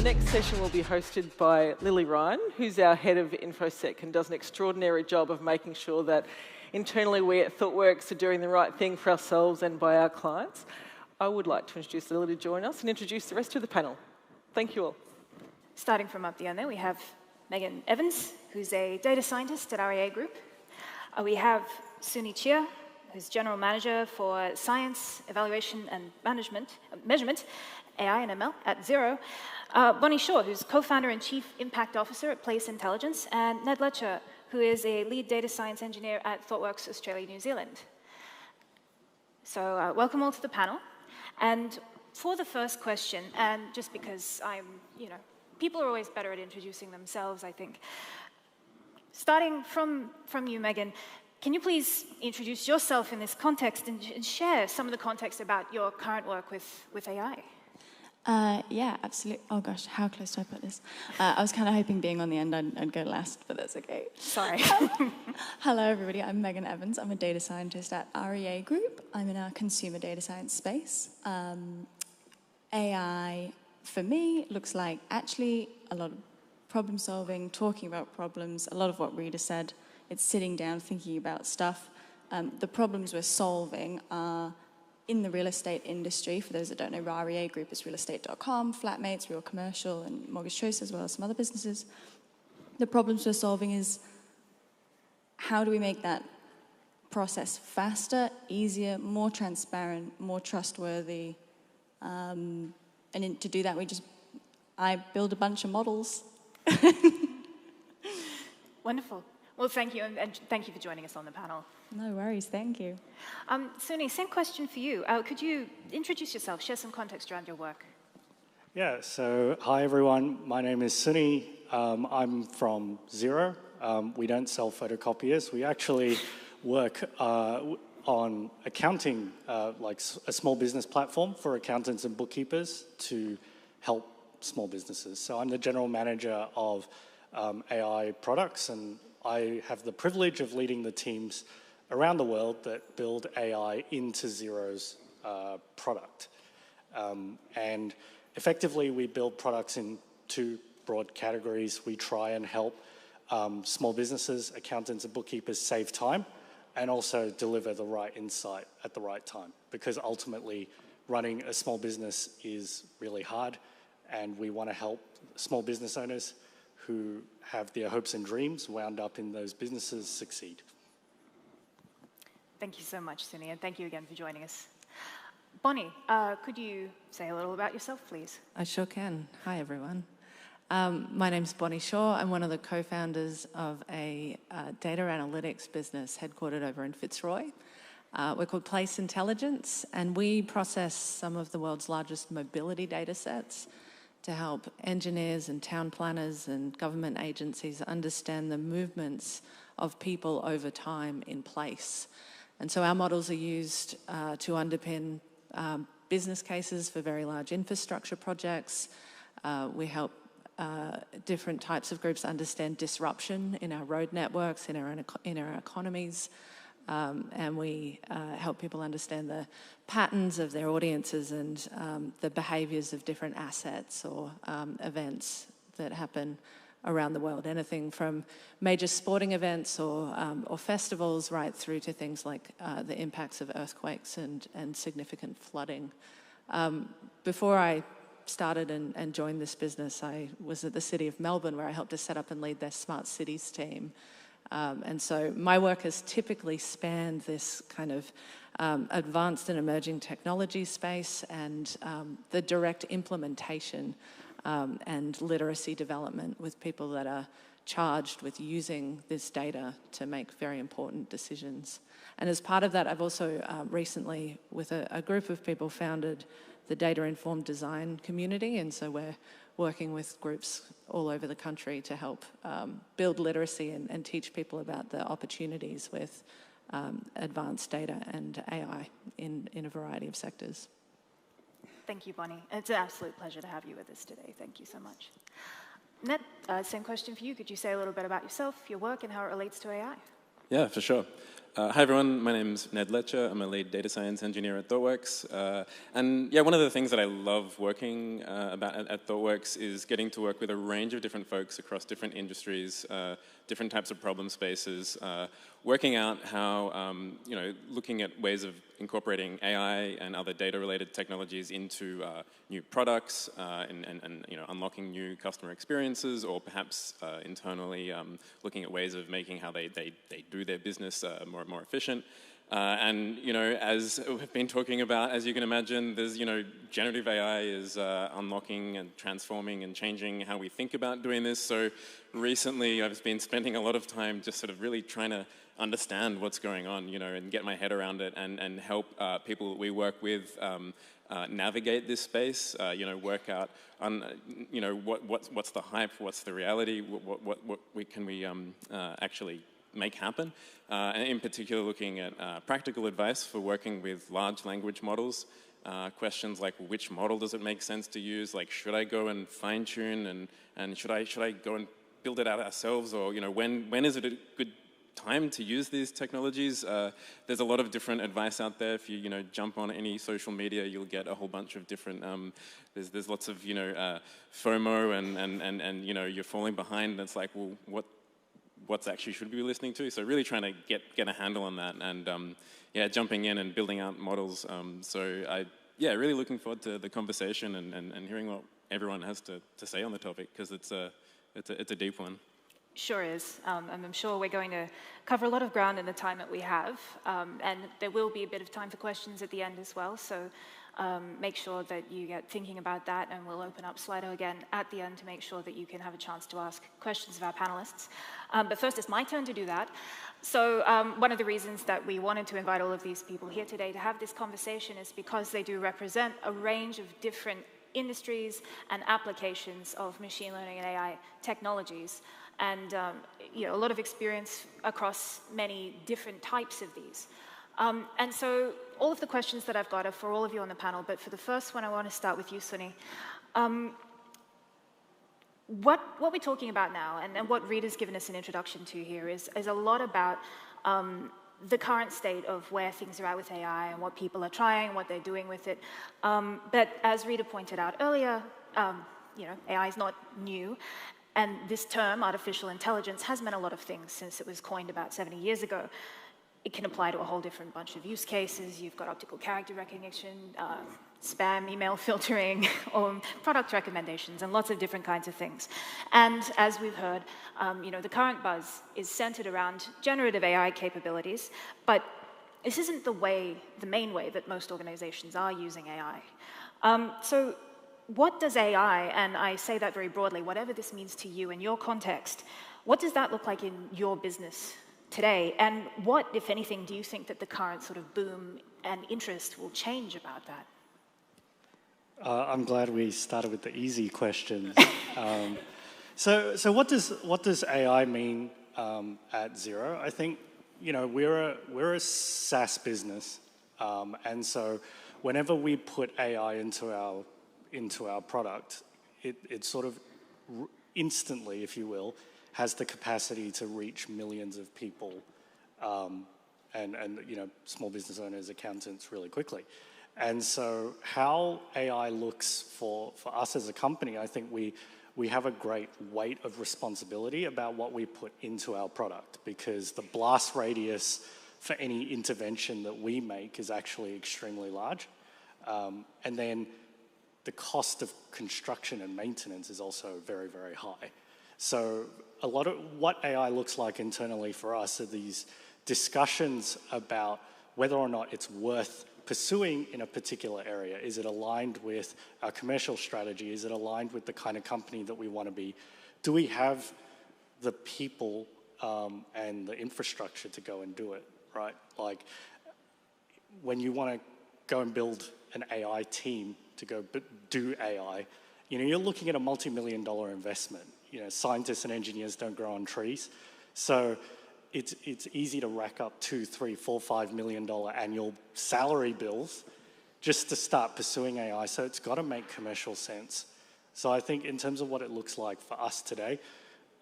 next session will be hosted by Lily Ryan, who's our head of InfoSec and does an extraordinary job of making sure that internally we at Thoughtworks are doing the right thing for ourselves and by our clients. I would like to introduce Lily to join us and introduce the rest of the panel. Thank you all. Starting from up the end there, we have Megan Evans, who's a data scientist at REA Group. We have Suni Chia, who's General Manager for Science, Evaluation and Measurement, AI and ML at Xero. Bonnie Shaw, who's Co-founder and Chief Impact Officer at Place Intelligence, and Ned Letcher, who is a Lead Data Science Engineer at Thoughtworks Australia, New Zealand. So welcome all to the panel. And for the first question, and just because people are always better at introducing themselves, I think. Starting from you, Megan, can you please introduce yourself in this context and share some of the context about your current work with AI? Yeah, absolutely. Oh gosh, how close do I put this? I was kind of hoping being on the end I'd go last, but that's okay. Sorry. Hello everybody, I'm Megan Evans. I'm a data scientist at REA Group. I'm in our consumer data science space. AI, for me, looks like actually a lot of problem solving, talking about problems, a lot of what Rita said. It's sitting down, thinking about stuff. The problems we're solving are in the real estate industry. For those that don't know, REA Group is realestate.com, Flatmates, Real Commercial, and Mortgage Choice, as well as some other businesses. The problems we're solving is how do we make that process faster, easier, more transparent, more trustworthy. And to do that, I build a bunch of models. Wonderful. Well, thank you, and thank you for joining us on the panel. No worries, thank you. Suni, same question for you. Could you introduce yourself, share some context around your work? Yeah, so hi everyone, my name is Suni. I'm from Xero. We don't sell photocopiers. We actually work on accounting, like a small business platform for accountants and bookkeepers to help small businesses. So I'm the general manager of AI products, and I have the privilege of leading the teams around the world that build AI into Xero's product. And effectively, we build products in two broad categories. We try and help small businesses, accountants and bookkeepers save time and also deliver the right insight at the right time. Because ultimately, running a small business is really hard, and we want to help small business owners who have their hopes and dreams wound up in those businesses succeed. Thank you so much, Suni, and thank you again for joining us. Bonnie, could you say a little about yourself, please? I sure can. Hi, everyone. My name's Bonnie Shaw. I'm one of the co-founders of a data analytics business headquartered over in Fitzroy. We're called Place Intelligence, and we process some of the world's largest mobility data sets to help engineers and town planners and government agencies understand the movements of people over time in place. And so our models are used to underpin business cases for very large infrastructure projects. We help different types of groups understand disruption in our road networks, in our economies. And we help people understand the patterns of their audiences and the behaviours of different assets or events that happen around the world. Anything from major sporting events or festivals right through to things like the impacts of earthquakes and significant flooding. Before I started and joined this business, I was at the City of Melbourne, where I helped to set up and lead their Smart Cities team. And so my work has typically spanned this kind of advanced and emerging technology space and the direct implementation and literacy development with people that are charged with using this data to make very important decisions. And as part of that, I've also recently, with a group of people, founded the Data-Informed Design community, and so we're working with groups all over the country to help build literacy and teach people about the opportunities with advanced data and AI in a variety of sectors. Thank you, Bonnie. It's an absolute pleasure to have you with us today. Thank you so much. Ned, same question for you. Could you say a little bit about yourself, your work, and how it relates to AI? Yeah, for sure. Hi everyone, my name's Ned Letcher. I'm a lead data science engineer at Thoughtworks. And yeah, one of the things that I love working about at Thoughtworks is getting to work with a range of different folks across different industries, different types of problem spaces, working out how, looking at ways of incorporating AI and other data-related technologies into new products and unlocking new customer experiences, or perhaps internally looking at ways of making how they do their business more efficient. As we've been talking about, as you can imagine, there's, generative AI is unlocking and transforming and changing how we think about doing this. So recently I've been spending a lot of time just sort of really trying to understand what's going on, and get my head around it and help people that we work with navigate this space, work out on, what's the hype, what's the reality, what can we actually make happen. And in particular, looking at practical advice for working with large language models. Questions like, which model does it make sense to use? Like, should I go and fine tune, and should I go and build it out ourselves? Or, when is it a good time to use these technologies? There's a lot of different advice out there. If you jump on any social media, you'll get a whole bunch of different. There's lots of FOMO and you're falling behind. And it's like, well, what's actually should we be listening to? So really trying to get a handle on that, and jumping in and building out models. Really looking forward to the conversation and hearing what everyone has to say on the topic, because it's a deep one. Sure is. And I'm sure we're going to cover a lot of ground in the time that we have. And there will be a bit of time for questions at the end as well. So make sure that you get thinking about that, and we'll open up Slido again at the end to make sure that you can have a chance to ask questions of our panelists. But first, it's my turn to do that. So one of the reasons that we wanted to invite all of these people here today to have this conversation is because they do represent a range of different industries and applications of machine learning and AI technologies, and a lot of experience across many different types of these. And so all of the questions that I've got are for all of you on the panel, but for the first one, I want to start with you, Suni. What we're talking about now, and what Rita's given us an introduction to here, is a lot about the current state of where things are at with AI and what people are trying, what they're doing with it. But as Rita pointed out earlier, AI is not new. And this term, artificial intelligence, has meant a lot of things since it was coined about 70 years ago. It can apply to a whole different bunch of use cases. You've got optical character recognition, spam email filtering, or product recommendations, and lots of different kinds of things. And as we've heard, the current buzz is centered around generative AI capabilities, but this isn't the main way that most organizations are using AI. So what does AI, and I say that very broadly, whatever this means to you in your context, what does that look like in your business today? And what, if anything, do you think that the current sort of boom and interest will change about that? I'm glad we started with the easy questions. So what does AI mean at Xero? I think we're a SaaS business, and so whenever we put AI into our product, it sort of instantly, if you will, has the capacity to reach millions of people and small business owners, accountants really quickly. And so how AI looks for us as a company, I think we have a great weight of responsibility about what we put into our product, because the blast radius for any intervention that we make is actually extremely large. And then the cost of construction and maintenance is also very, very high. So a lot of what AI looks like internally for us are these discussions about whether or not it's worth pursuing in a particular area. Is it aligned with our commercial strategy? Is it aligned with the kind of company that we want to be? Do we have the people and the infrastructure to go and do it, right? Like, when you want to go and build an AI team to go do AI, you're looking at a multi-million-dollar investment. Scientists and engineers don't grow on trees. So it's easy to rack up $2, $3, $4, $5 million annual salary bills just to start pursuing AI. So it's got to make commercial sense. So I think in terms of what it looks like for us today,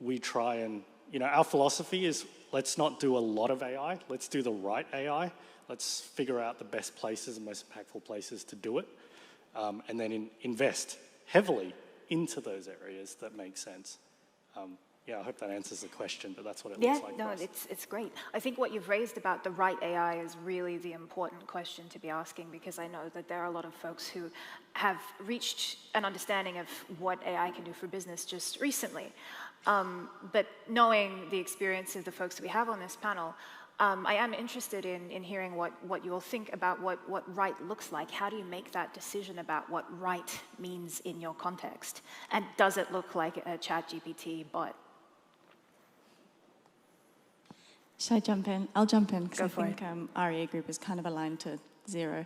we try and, our philosophy is let's not do a lot of AI. Let's do the right AI. Let's figure out the best places and most impactful places to do it, and then invest heavily into those areas that make sense. Yeah, I hope that answers the question, but that's what it looks like. Yeah, no, it's great. I think what you've raised about the right AI is really the important question to be asking, because I know that there are a lot of folks who have reached an understanding of what AI can do for business just recently. But knowing the experience of the folks that we have on this panel, I am interested in hearing what you all think about what right looks like. How do you make that decision about what right means in your context? And does it look like a ChatGPT bot? Should I jump in? I'll jump in, because I Go for think REA Group is kind of aligned to Zero.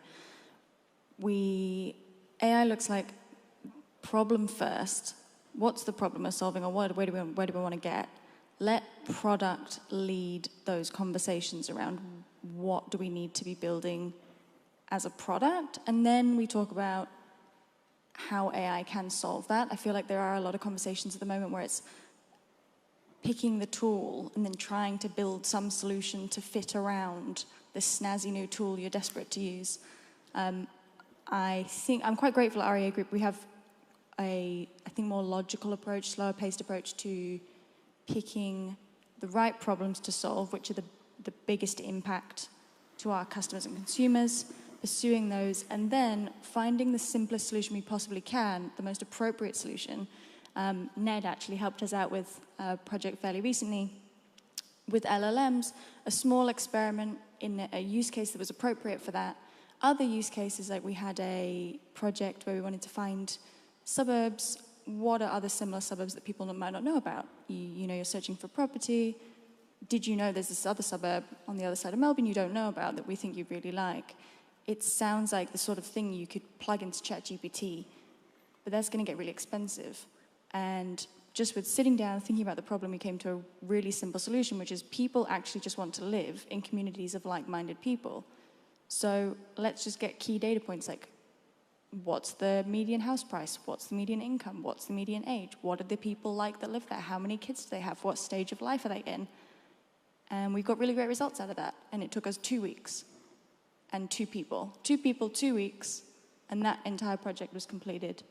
AI looks like problem first. What's the problem we're solving, or where do we want to get? Let product lead those conversations around what do we need to be building as a product, and then we talk about how AI can solve that. I feel like there are a lot of conversations at the moment where it's picking the tool and then trying to build some solution to fit around this snazzy new tool you're desperate to use. I think I'm quite grateful at REA Group. We have I think, more logical approach, slower paced approach to picking the right problems to solve, which are the biggest impact to our customers and consumers, pursuing those, and then finding the simplest solution we possibly can, the most appropriate solution. Ned actually helped us out with a project fairly recently with LLMs, a small experiment in a use case that was appropriate for that. Other use cases, like we had a project where we wanted to find suburbs. What are other similar suburbs that people might not know about? You know, you're searching for property. Did you know there's this other suburb on the other side of Melbourne you don't know about that we think you'd really like? It sounds like the sort of thing you could plug into ChatGPT, but that's going to get really expensive. And just with sitting down, thinking about the problem, we came to a really simple solution, which is people actually just want to live in communities of like-minded people. So let's just get key data points like, what's the median house price? What's the median income? What's the median age? What are the people like that live there? How many kids do they have? What stage of life are they in? And we got really great results out of that. And it took us 2 weeks and 2 people. 2 people, 2 weeks, and that entire project was completed.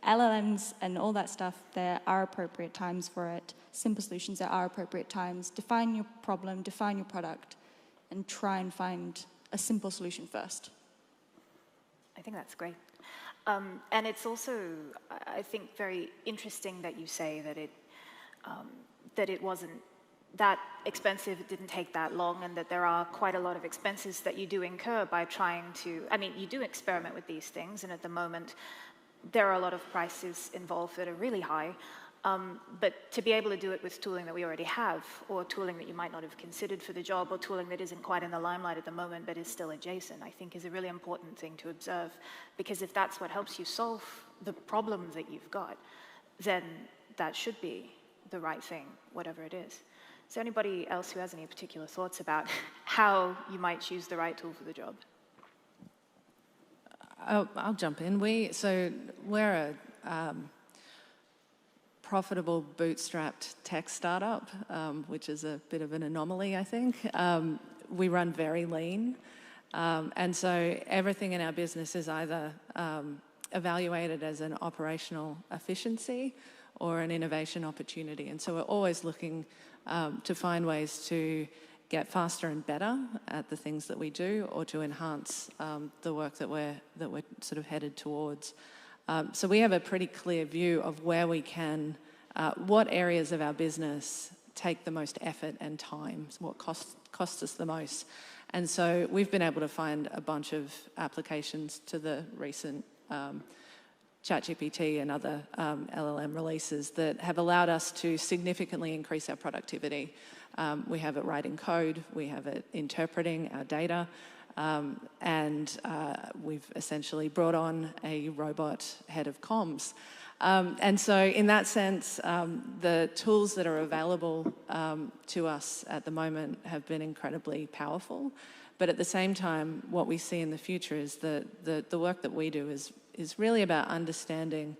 LLMs and all that stuff, there are appropriate times for it. Simple solutions, there are appropriate times. Define your problem, define your product, and try and find a simple solution first. I think that's great. And it's also, I think, very interesting that you say that it wasn't that expensive, it didn't take that long, and that there are quite a lot of expenses that you do incur by trying to, I mean, you do experiment with these things, and at the moment, there are a lot of prices involved that are really high. But to be able to do it with tooling that we already have, or tooling that you might not have considered for the job, or tooling that isn't quite in the limelight at the moment but is still adjacent, I think is a really important thing to observe. Because if that's what helps you solve the problem that you've got, then that should be the right thing, whatever it is. Is there anybody else who has any particular thoughts about how you might choose the right tool for the job? I'll jump in. We're a profitable bootstrapped tech startup, which is a bit of an anomaly, I think. We run very lean. And so everything in our business is either evaluated as an operational efficiency or an innovation opportunity. And so we're always looking to find ways to get faster and better at the things that we do, or to enhance the work that we're sort of headed towards. So we have a pretty clear view of where we can, what areas of our business take the most effort and time, what costs us the most. And so we've been able to find a bunch of applications to the recent ChatGPT and other LLM releases that have allowed us to significantly increase our productivity. We have it writing code, we have it interpreting our data, and we've essentially brought on a robot head of comms. And so in that sense, the tools that are available to us at the moment have been incredibly powerful. But at the same time, what we see in the future is that the work that we do is really about understanding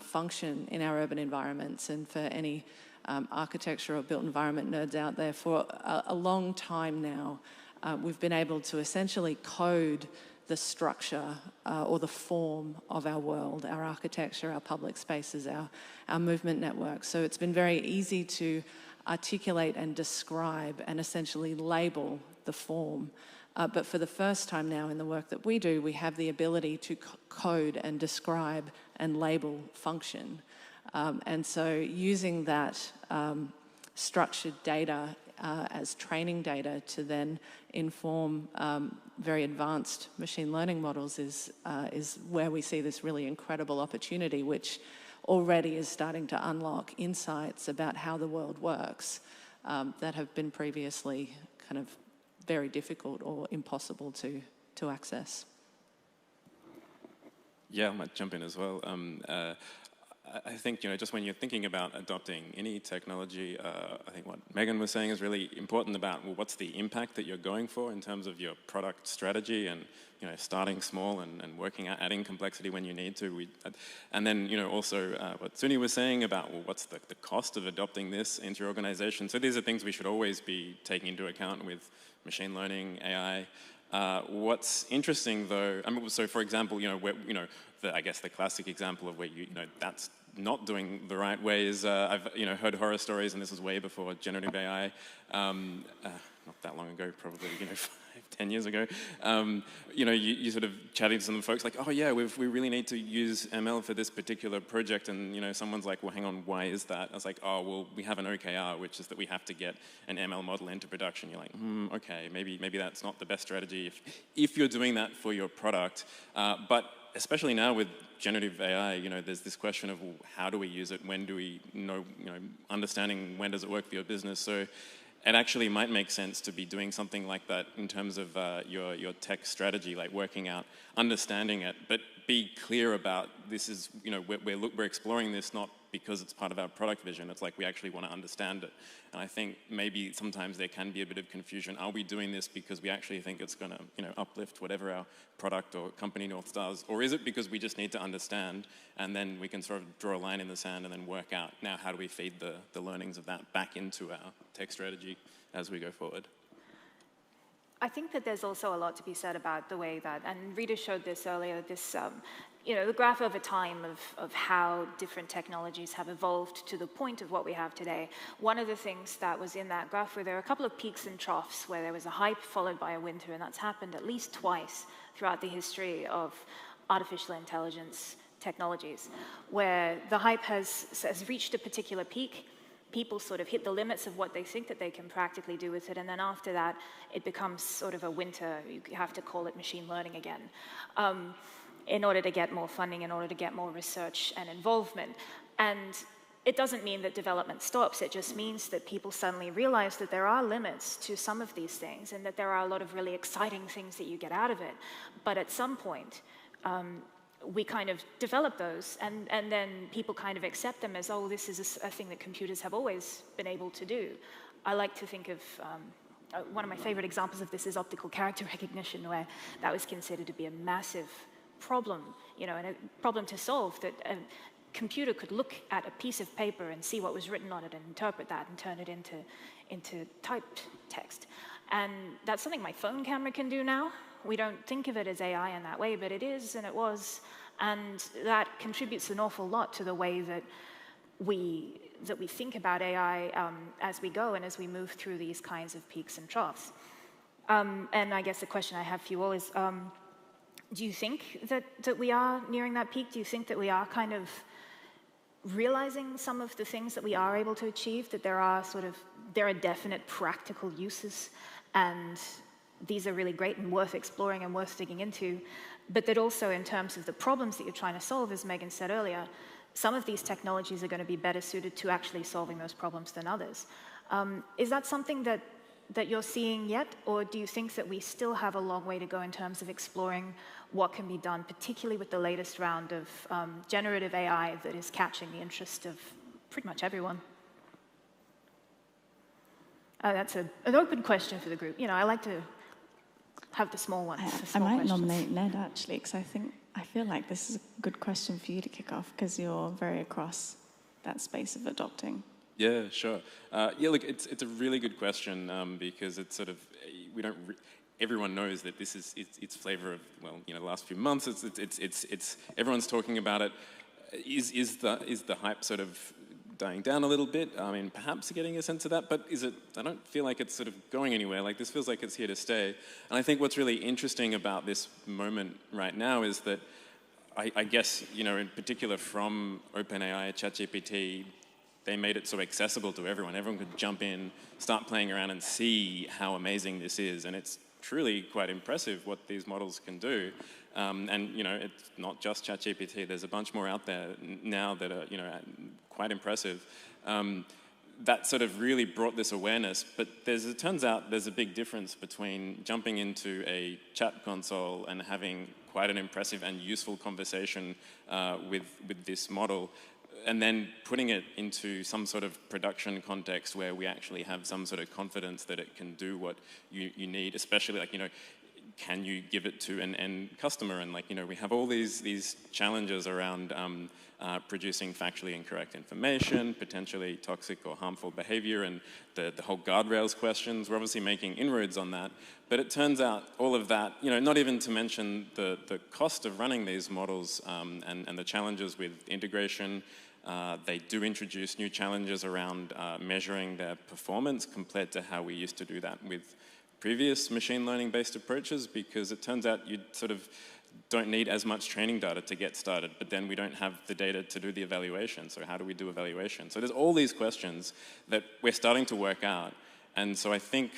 function in our urban environments. And for any architecture or built environment nerds out there, for a long time now, we've been able to essentially code the structure or the form of our world, our architecture, our public spaces, our movement networks. So it's been very easy to articulate and describe and essentially label the form. But for the first time now in the work that we do, we have the ability to code and describe and label function. And so using that structured data as training data to then inform very advanced machine learning models is where we see this really incredible opportunity, which already is starting to unlock insights about how the world works that have been previously kind of very difficult or impossible to access. Yeah, I might jump in as well. I think, just when you're thinking about adopting any technology, I think what Megan was saying is really important about, well, what's the impact that you're going for in terms of your product strategy, and, starting small and working out, adding complexity when you need to. And then, also what Suni was saying about, well, what's the cost of adopting this into your organization? So these are things we should always be taking into account with machine learning, AI. What's interesting, though, so for example, I guess the classic example of where that's not doing the right way is I've heard horror stories, and this was way before generative AI, not that long ago, probably 5-10 years ago. You sort of chatting to some folks like, oh yeah, we really need to use ML for this particular project, and someone's like, well, hang on, why is that? I was like, oh well, we have an OKR, which is that we have to get an ML model into production. You're like, okay, maybe that's not the best strategy if you're doing that for your product, but especially now with generative AI, there's this question of, well, how do we use it? When do we know, understanding when does it work for your business? So it actually might make sense to be doing something like that in terms of your tech strategy, like working out, understanding it, but be clear about this is, we're exploring this not because it's part of our product vision. It's like we actually want to understand it. And I think maybe sometimes there can be a bit of confusion. Are we doing this because we actually think it's going to, uplift whatever our product or company North Stars? Or is it because we just need to understand, and then we can sort of draw a line in the sand and then work out, now how do we feed the learnings of that back into our tech strategy as we go forward? I think that there's also a lot to be said about the way that, and Rita showed this earlier, this, the graph over time of how different technologies have evolved to the point of what we have today. One of the things that was in that graph where there are a couple of peaks and troughs where there was a hype followed by a winter, and that's happened at least twice throughout the history of artificial intelligence technologies, where the hype has reached a particular peak. People sort of hit the limits of what they think that they can practically do with it, and then after that, it becomes sort of a winter. You have to call it machine learning again, in order to get more funding, in order to get more research and involvement. And it doesn't mean that development stops. It just means that people suddenly realize that there are limits to some of these things, and that there are a lot of really exciting things that you get out of it. But at some point, we kind of develop those, and then people kind of accept them as, oh, this is a thing that computers have always been able to do. I like to think of, one of my favorite examples of this is optical character recognition, where that was considered to be a massive problem, and a problem to solve, that a computer could look at a piece of paper and see what was written on it and interpret that and turn it into typed text. And that's something my phone camera can do now. We don't think of it as AI in that way, but it is, and it was, and that contributes an awful lot to the way that we think about AI as we go and as we move through these kinds of peaks and troughs. And I guess the question I have for you all is, do you think that we are nearing that peak? Do you think that we are kind of realizing some of the things that we are able to achieve, that there are definite practical uses, and these are really great and worth exploring and worth digging into, but that also in terms of the problems that you're trying to solve, as Megan said earlier, some of these technologies are going to be better suited to actually solving those problems than others. Is that something that you're seeing yet, or do you think that we still have a long way to go in terms of exploring what can be done, particularly with the latest round of generative AI that is catching the interest of pretty much everyone? That's an open question for the group. I like to have the small ones. I might nominate Ned, actually, because I feel like this is a good question for you to kick off, because you're very across that space of adopting. Yeah, sure. Yeah, look, it's a really good question because it's sort of we don't. Everyone knows that this is it's flavor of, well, you know, the last few months. It's everyone's talking about it. Is the hype sort of dying down a little bit? I mean, perhaps getting a sense of that, but is it? I don't feel like it's sort of going anywhere. Like, this feels like it's here to stay. And I think what's really interesting about this moment right now is that I guess, you know, in particular from OpenAI, ChatGPT, they made it so accessible to everyone. Everyone could jump in, start playing around and see how amazing this is. And it's truly quite impressive what these models can do. And, you know, it's not just ChatGPT. There's a bunch more out there now that are, you know, quite impressive. That sort of really brought this awareness. But it turns out there's a big difference between jumping into a chat console and having quite an impressive and useful conversation with this model, and then putting it into some sort of production context where we actually have some sort of confidence that it can do what you need, especially, like, you know, can you give it to an end customer? And, like, you know, we have all these challenges around producing factually incorrect information, potentially toxic or harmful behavior, and the whole guardrails questions. We're obviously making inroads on that. But it turns out all of that, you know, not even to mention the cost of running these models and the challenges with integration. They do introduce new challenges around measuring their performance compared to how we used to do that with previous machine learning based approaches, because it turns out you sort of don't need as much training data to get started, but then we don't have the data to do the evaluation. So how do we do evaluation? So there's all these questions that we're starting to work out. And so I think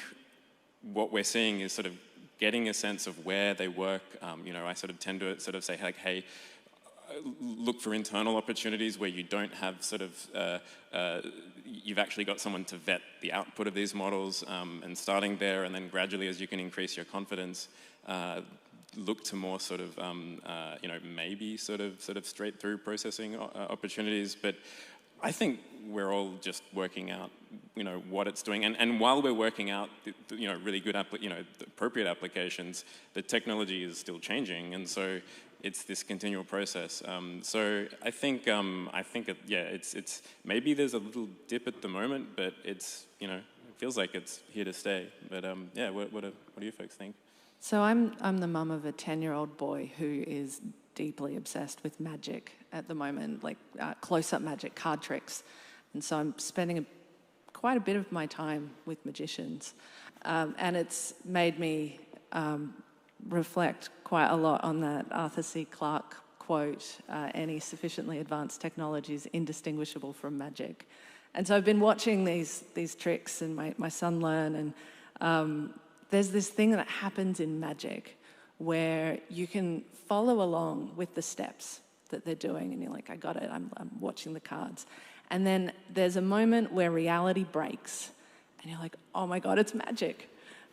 what we're seeing is sort of getting a sense of where they work. You know, I sort of tend to sort of say, like, hey, look for internal opportunities where you don't have sort of, you've actually got someone to vet the output of these models, and starting there, and then gradually, as you can increase your confidence, look to more sort of, you know, maybe sort of straight through processing opportunities. But I think we're all just working out, you know, what it's doing. And while we're working out, you know, really good, you know, the appropriate applications, the technology is still changing. And so it's this continual process. So I think it's maybe there's a little dip at the moment, but it's, you know, it feels like it's here to stay. But yeah, what do you folks think? So I'm the mum of a 10-year-old boy who is deeply obsessed with magic at the moment, like close-up magic, card tricks. And so I'm spending quite a bit of my time with magicians. And it's made me reflect quite a lot on that Arthur C. Clarke quote, any sufficiently advanced technology is indistinguishable from magic. And so I've been watching these tricks and my son learn, and there's this thing that happens in magic where you can follow along with the steps that they're doing, and you're like, I got it, I'm watching the cards. And then there's a moment where reality breaks, and you're like, oh my God, it's magic.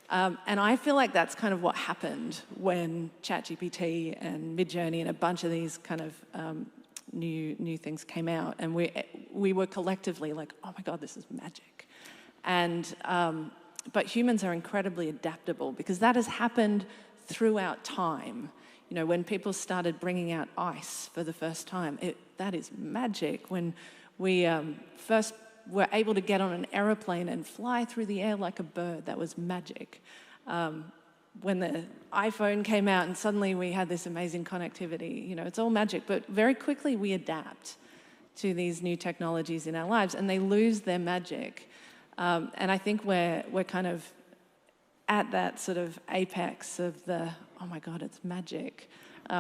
And I feel like that's kind of what happened when ChatGPT and Midjourney and a bunch of these kind of new things came out, and we were collectively like, oh my God, this is magic. And but humans are incredibly adaptable, because that has happened throughout time. You know, when people started bringing out ice for the first time, that is magic. When we first were able to get on an aeroplane and fly through the air like a bird, that was magic. When the iPhone came out and suddenly we had this amazing connectivity, you know, it's all magic. But very quickly we adapt to these new technologies in our lives, and they lose their magic. And I think we're kind of at that sort of apex of the, oh my God, it's magic,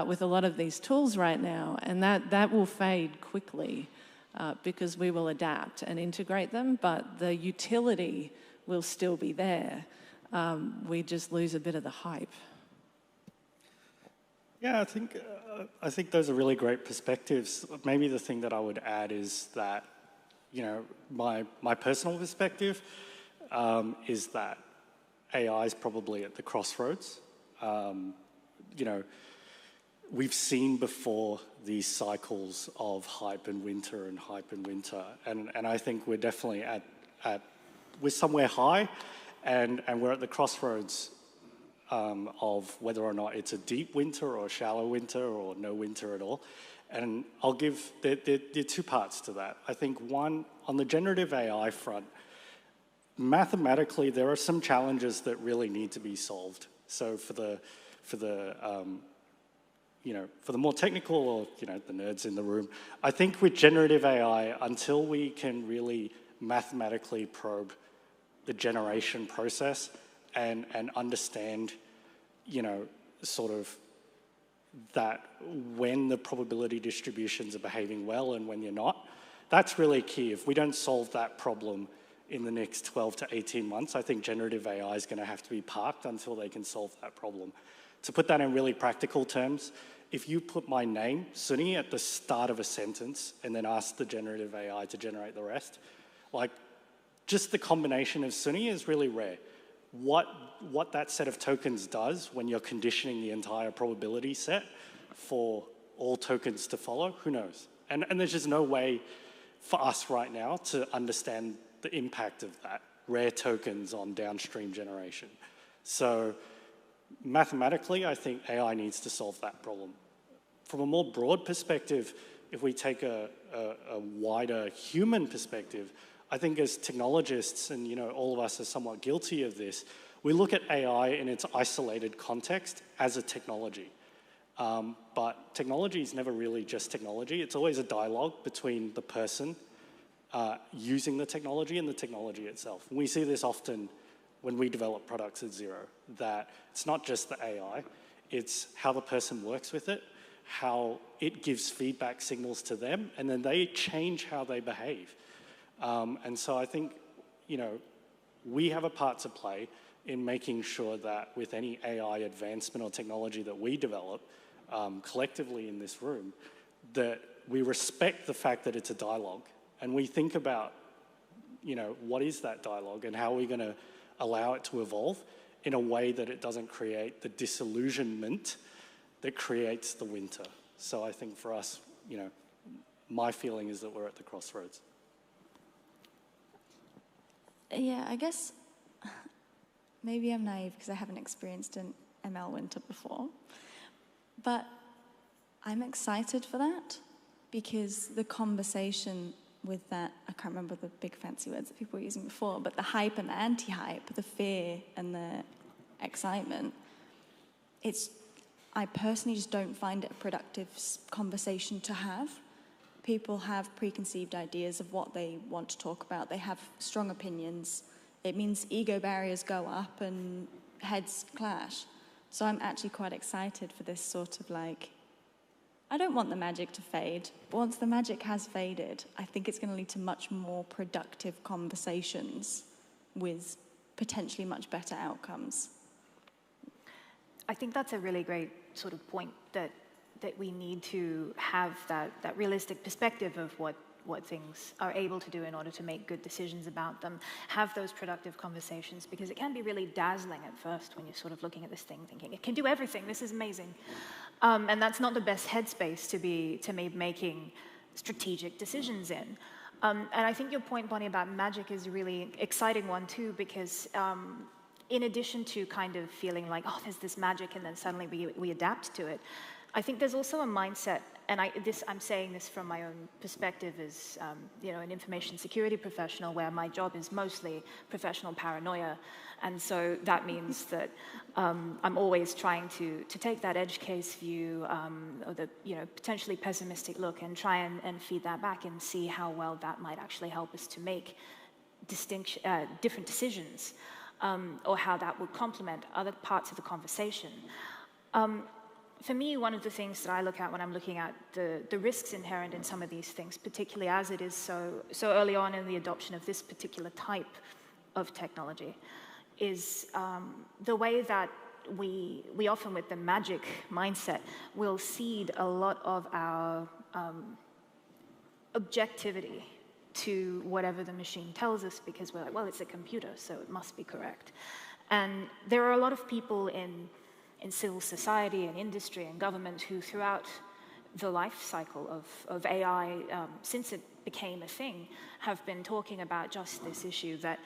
with a lot of these tools right now. And that will fade quickly because we will adapt and integrate them, but the utility will still be there. We just lose a bit of the hype. Yeah, I think those are really great perspectives. Maybe the thing that I would add is that, you know, my personal perspective is that AI is probably at the crossroads. You know, we've seen before these cycles of hype and winter, and I think we're definitely we're somewhere high, and we're at the crossroads of whether or not it's a deep winter or a shallow winter or no winter at all. And I'll give, there are two parts to that. I think one, on the generative AI front, mathematically, there are some challenges that really need to be solved. So for the more technical, or the nerds in the room, I think with generative AI, until we can really mathematically probe the generation process and understand, sort of that when the probability distributions are behaving well and when you're not, that's really key. If we don't solve that problem in the next 12 to 18 months, I think generative AI is going to have to be parked until they can solve that problem. To put that in really practical terms, if you put my name, Suni, at the start of a sentence and then ask the generative AI to generate the rest, like, just the combination of Suni is really rare. What that set of tokens does when you're conditioning the entire probability set for all tokens to follow, who knows? And there's just no way for us right now to understand the impact of that, rare tokens on downstream generation. So mathematically, I think AI needs to solve that problem. From a more broad perspective, if we take a wider human perspective, I think as technologists, and all of us are somewhat guilty of this, we look at AI in its isolated context as a technology. But technology is never really just technology. It's always a dialogue between the person using the technology and the technology itself. And we see this often when we develop products at Xero, that it's not just the AI, it's how the person works with it, how it gives feedback signals to them, and then they change how they behave. And so I think, we have a part to play in making sure that with any AI advancement or technology that we develop collectively in this room, that we respect the fact that it's a dialogue, and we think about, what is that dialogue and how are we going to allow it to evolve in a way that it doesn't create the disillusionment that creates the winter. So I think for us, my feeling is that we're at the crossroads. Yeah, I guess maybe I'm naive because I haven't experienced an ML winter before. But I'm excited for that because the conversation with that, I can't remember the big fancy words that people were using before, but the hype and the anti-hype, the fear and the excitement, I personally just don't find it a productive conversation to have. People have preconceived ideas of what they want to talk about. They have strong opinions. It means ego barriers go up and heads clash. So I'm actually quite excited for this sort of I don't want the magic to fade, but once the magic has faded, I think it's going to lead to much more productive conversations with potentially much better outcomes. I think that's a really great sort of point that we need to have that realistic perspective of what things are able to do in order to make good decisions about them, have those productive conversations, because it can be really dazzling at first when you're sort of looking at this thing thinking, it can do everything, this is amazing. And that's not the best headspace to be making strategic decisions in. And I think your point, Bonnie, about magic is a really exciting one too, because in addition to kind of feeling like, oh, there's this magic, and then suddenly we adapt to it, I think there's also a mindset, and I'm saying this from my own perspective as an information security professional, where my job is mostly professional paranoia, and so that means that I'm always trying to take that edge case view or the potentially pessimistic look and try and feed that back and see how well that might actually help us to make different decisions, or how that would complement other parts of the conversation. For me, one of the things that I look at when I'm looking at the risks inherent in some of these things, particularly as it is so early on in the adoption of this particular type of technology, is the way that we often, with the magic mindset, will cede a lot of our objectivity to whatever the machine tells us, because we're like, well, it's a computer, so it must be correct. And there are a lot of people in civil society and industry and government who, throughout the life cycle of AI, since it became a thing, have been talking about just this issue that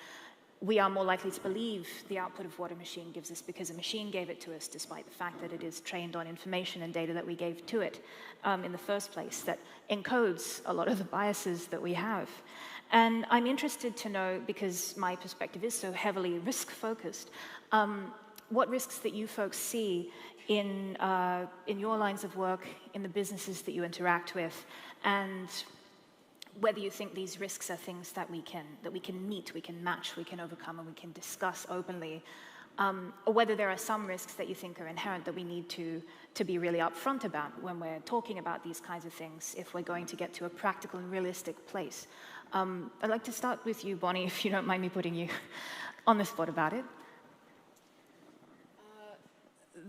we are more likely to believe the output of what a machine gives us because a machine gave it to us, despite the fact that it is trained on information and data that we gave to it in the first place, that encodes a lot of the biases that we have. And I'm interested to know, because my perspective is so heavily risk-focused, what risks that you folks see in your lines of work, in the businesses that you interact with, and whether you think these risks are things that we can meet, we can match, we can overcome, and we can discuss openly, or whether there are some risks that you think are inherent that we need to be really upfront about when we're talking about these kinds of things, if we're going to get to a practical and realistic place. I'd like to start with you, Bonnie, if you don't mind me putting you on the spot about it.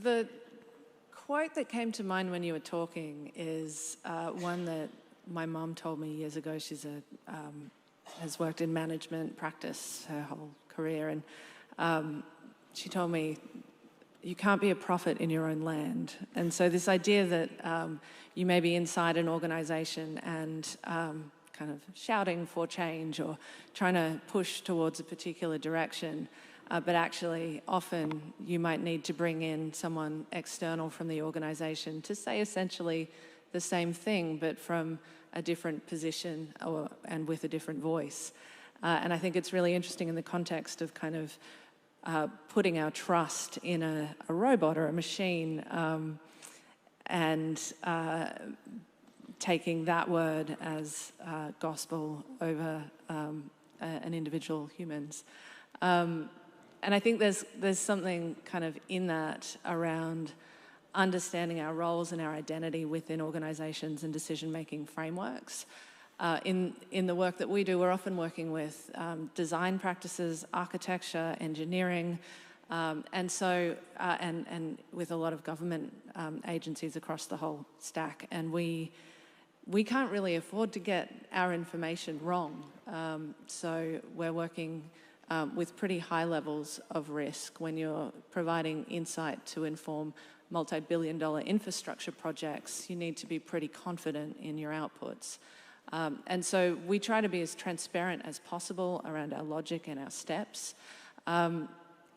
The quote that came to mind when you were talking is one that my mum told me years ago. She's has worked in management practice her whole career, and she told me, you can't be a prophet in your own land. And so this idea that you may be inside an organization and kind of shouting for change or trying to push towards a particular direction, but actually often you might need to bring in someone external from the organization to say essentially the same thing, but from a different position and with a different voice. And I think it's really interesting in the context of kind of putting our trust in a robot or a machine and taking that word as gospel over an individual human's. And I think there's something kind of in that around understanding our roles and our identity within organizations and decision-making frameworks. In the work that we do, we're often working with design practices, architecture, engineering, and with a lot of government agencies across the whole stack. And we can't really afford to get our information wrong. So we're working with pretty high levels of risk when you're providing insight to inform multi-billion-dollar infrastructure projects. You need to be pretty confident in your outputs. And so we try to be as transparent as possible around our logic and our steps, and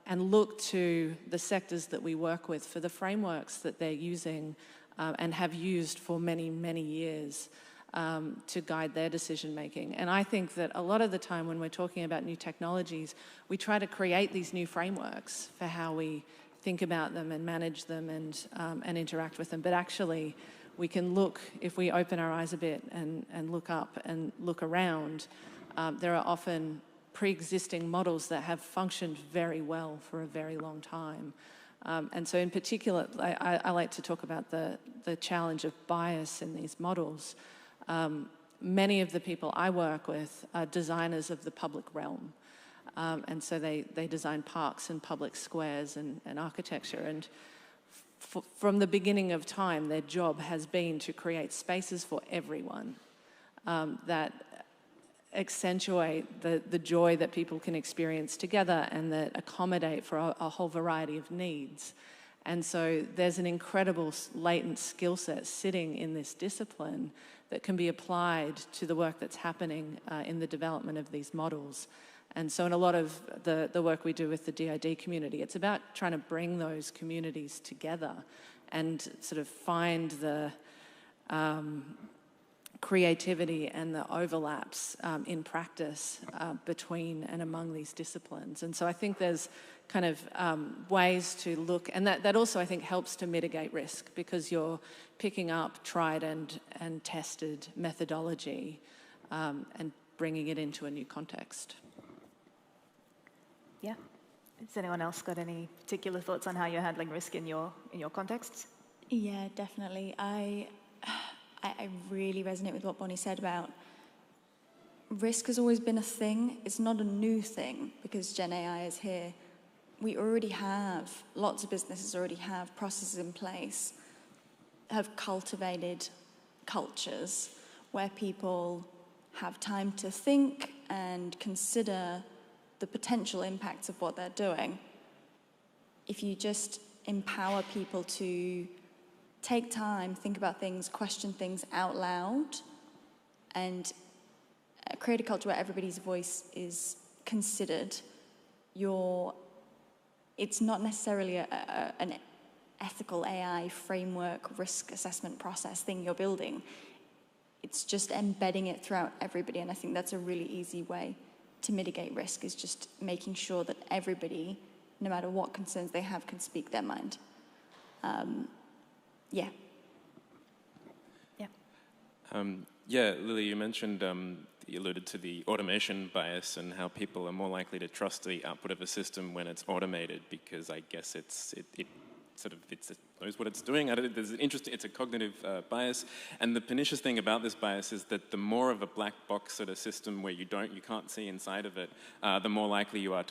look to the sectors that we work with for the frameworks that they're using and have used for many, many years to guide their decision making. And I think that a lot of the time when we're talking about new technologies, we try to create these new frameworks for how we think about them and manage them and interact with them. But actually, we can look, if we open our eyes a bit and look up and look around, there are often pre-existing models that have functioned very well for a very long time. And so in particular, I like to talk about the challenge of bias in these models. Many of the people I work with are designers of the public realm. And so they design parks and public squares and architecture. And from the beginning of time, their job has been to create spaces for everyone that accentuate the joy that people can experience together and that accommodate for a whole variety of needs. And so there's an incredible latent skill set sitting in this discipline that can be applied to the work that's happening in the development of these models. And so in a lot of the work we do with the DID community, it's about trying to bring those communities together and sort of find the creativity and the overlaps in practice between and among these disciplines. And so I think there's kind of ways to look, and that also I think helps to mitigate risk because you're picking up tried and tested methodology and bringing it into a new context. Yeah. Has anyone else got any particular thoughts on how you're handling risk in your contexts? Yeah, definitely. I really resonate with what Bonnie said about risk has always been a thing. It's not a new thing because Gen AI is here. We already have, lots of businesses already have processes in place, have cultivated cultures where people have time to think and consider the potential impacts of what they're doing. If you just empower people to take time, think about things, question things out loud, and create a culture where everybody's voice is considered, it's not necessarily an ethical AI framework risk assessment process thing you're building. It's just embedding it throughout everybody, and I think that's a really easy way to mitigate risk, is just making sure that everybody, no matter what concerns they have, can speak their mind. Yeah. Yeah, Lily, you mentioned, you alluded to the automation bias and how people are more likely to trust the output of a system when it's automated, because I guess it knows what it's doing. It's a cognitive bias, and the pernicious thing about this bias is that the more of a black box sort of system where you can't see inside of it, the more likely you are